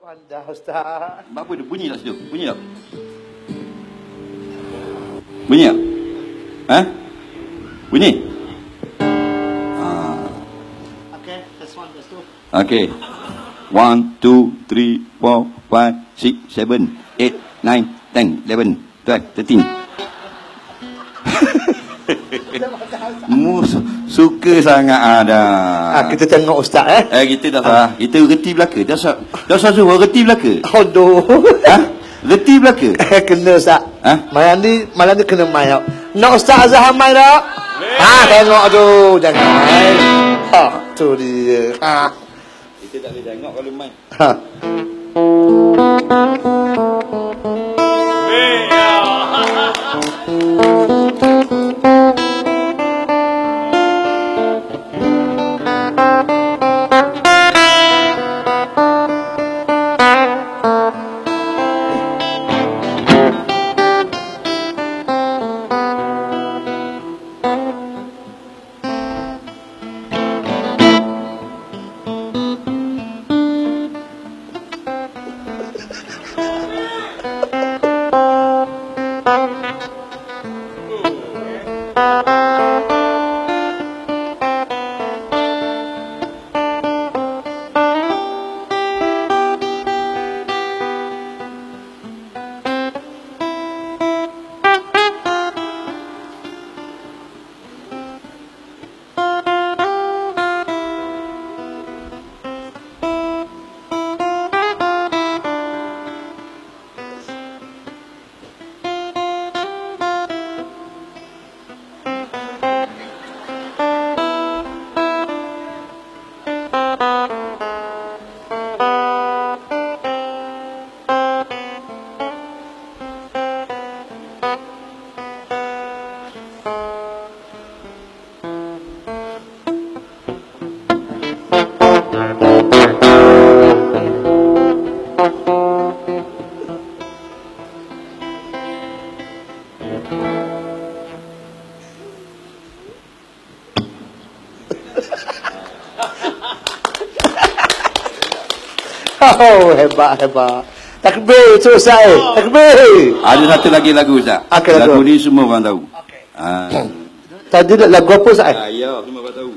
Pandai Ustaz. Apa dia? Bunyi tak situ? Bunyi tak? Bunyi tak? Ha? Bunyi? Okay, that's one, that's two. Okay. 1, 2, 3, 4, 5, 6, 7, 8, 9, 10, 11, 12, 13. Suka sangat ada. Kita tengok Ustaz Kita dah salah. Kita reti belaka. Dah suruh reti belaka. Aduh. Reti belaka. Kena Ustaz. Malam ni kena main. Nak Ustaz Azhar main tak? Tengok tu. Jangan main. Tu dia. Kita tak boleh tengok kalau main. Oh, hebat. Takbir tu Ustaz. Takbir. Ada satu lagi lagu Ustaz. Lagu ni semua orang tahu. Tadi lagu apa Ustaz? Ya, semua orang tahu.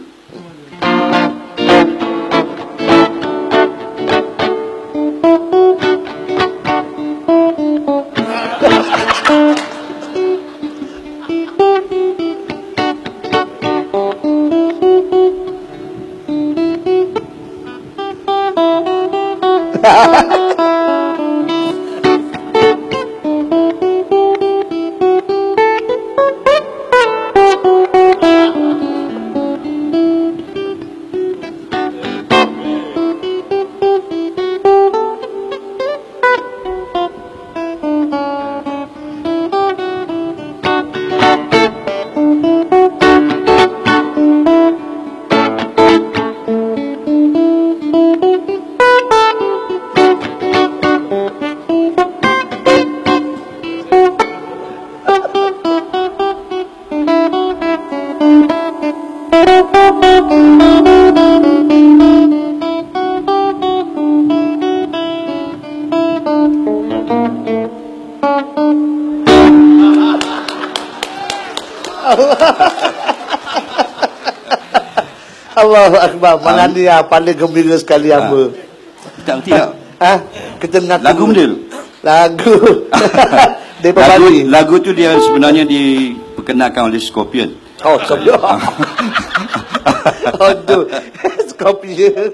Allahu Akbar. Mana dia paling gembira sekali hamba. Tak ngerti tak? Kita mengaku Lagu benda tu? Lagu tu dia sebenarnya diperkenalkan oleh Scorpion. Scorpion. Scorpion.